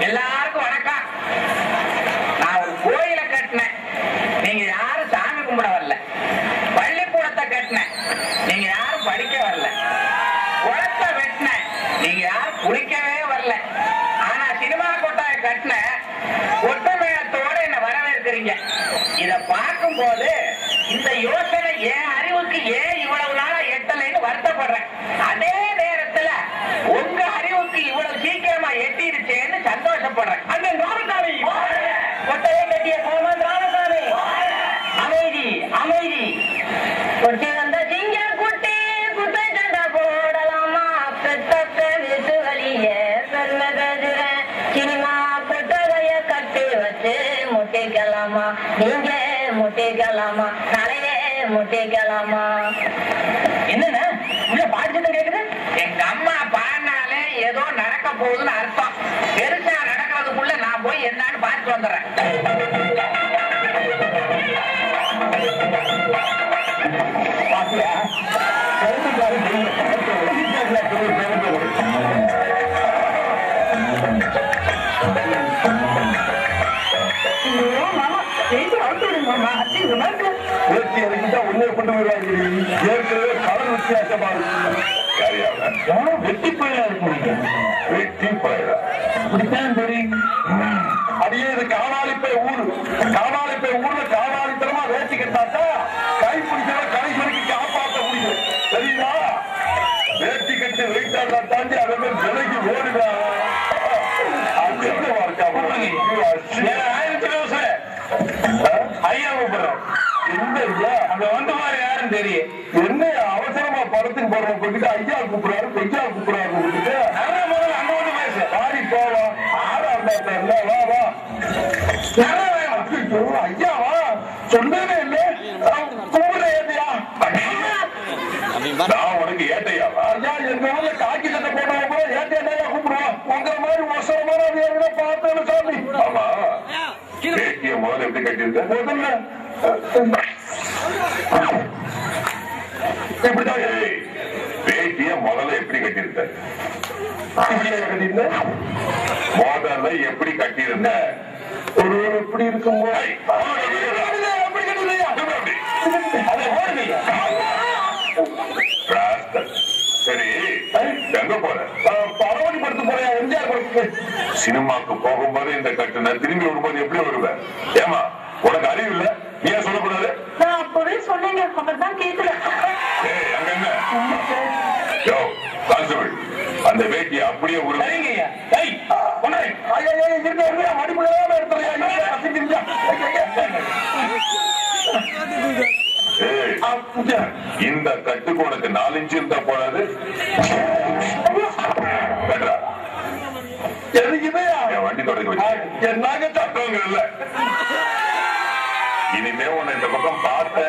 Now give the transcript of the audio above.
எல்லாருக்கும் வணக்கம். நான் ஒரு கோயிலை கட்டினேன், நீங்க யாரும் சாமி கும்பிட வரல. பள்ளிக்கூடத்தை கட்டினேன், நீங்க யாரும் படிக்க வரல. குளத்தை வெட்டினேன், நீங்க யாரும் குளிக்கவே வரல. ஆனா சினிமா கொட்டாயை கட்டினேன், ஒட்டுமேளத்தோட என்ன வரவேற்கிறீங்க. இத பார்க்கும் போது இந்த யோசனை என் அறிவுக்கு ஏன் இவ்வளவு நாளா எட்டலைன்னு வருத்தப்படுறேன். அதே நேரத்துல உங்க அறிவுக்கு இவ்வளவு சீக்கிரமா எட்டிருச்சேன்னு சந்தோஷப்படுறேன். அந்த ராமசாமி கொட்டையை கட்டிய கோமன் ராமசாமி, அமைதி அமைதி. கொட்டி வந்த சிங்க குட்டி குட்டை சண்டை போடலாமா, பெத்த வீட்டு வழிய பெரும பேசுற சினிமா கொட்டகைய கட்டி வச்சு முட்டிக்கலாமா, நீங்க முட்டிக்கலாமா, நாளையே முட்டிக்கலாமா. என்னன்னா உள்ள பாட்டு கேக்குது. எங்க அம்மா பாடினாலே ஏதோ நடக்க போகுதுன்னு அர்த்தம். பெருசா நடக்கிறதுக்குள்ள நான் போய் என்னன்னு பார்த்து வந்துடுறேன். உன்னை கொண்டு வருவாங்க. ஏற்கனவே கடல் வித்தியாசமா இருக்கு. வெட்டி பயிரா இருக்கு. வெட்டி பயிரா அப்படித்தான் தெரியும். அடியே இது காணாலிப்பை ஊரு. காணாலிப்பை ஊர்ல காணாலித்தனமா வேட்டி கட்டாட்டா கை பிடிச்சா கடைசி வரைக்கும் காப்பாற்ற முடியும். சரிங்களா? வேட்டி கட்டி வெயிட்டாண்டா தாண்டி அதை விலைக்கு ஓடுதா ஐயா கூப்பிடுறேன். அங்க வந்து மாதிரி யாரும் தெரியும். என்ன அவசரமா படத்துக்கு போறோம் போட்டுட்டு ஐயா கூப்பிடுறாரு கொய்யா கூப்பிடுறாரு போட்டுட்டு முதல்ல அங்க வந்து பேச பாடி போவோம். ஆறா இருந்தா வா வா ஐயாவா சொன்னதே இல்லை. கூப்பிட ஏத்தையா நான் உனக்கு ஏட்டையாவா? ஐயா எங்க ஊர்ல காக்கி சட்டை போடுறவங்க கூட ஏட்டையா கூப்பிடுவோம். உங்க மாதிரி ஒசரமான பார்த்தேன் சாமி. ஆமா வேட்டிய முதல்ல எப்படி கட்டியிருக்க? முதல்ல வேட்டிய முதல்ல எப்படி கட்டியிருந்த? முதல்ல எப்படி கட்டியிருந்த? ஒரு எப்படி இருக்கும் சரி எங்க போற? பரவடி படுத்து போறியா? எம்ஜிஆர் படத்துக்கு சினிமாக்கு போகும்போது இந்த கட்டுன திரும்பி வரும்போது எப்படி வருவேன்? ஏமா உனக்கு அறிவு இல்ல? ஏன் சொல்லக்கூடாது? நான் அப்பவே சொன்னீங்க, அவர்தான் கேட்கல. அங்க என்ன கான்ஸ்டபிள் அந்த வேட்டியை அப்படியே ஒரு இந்த கட்டுக்கு உனக்கு 4 இன்ச்சு இருந்தா போடாது. வண்டி தொடங்கி வச்சு சட்டவங்க இல்ல. இனிமே உன்னை இந்த பக்கம் பார்த்த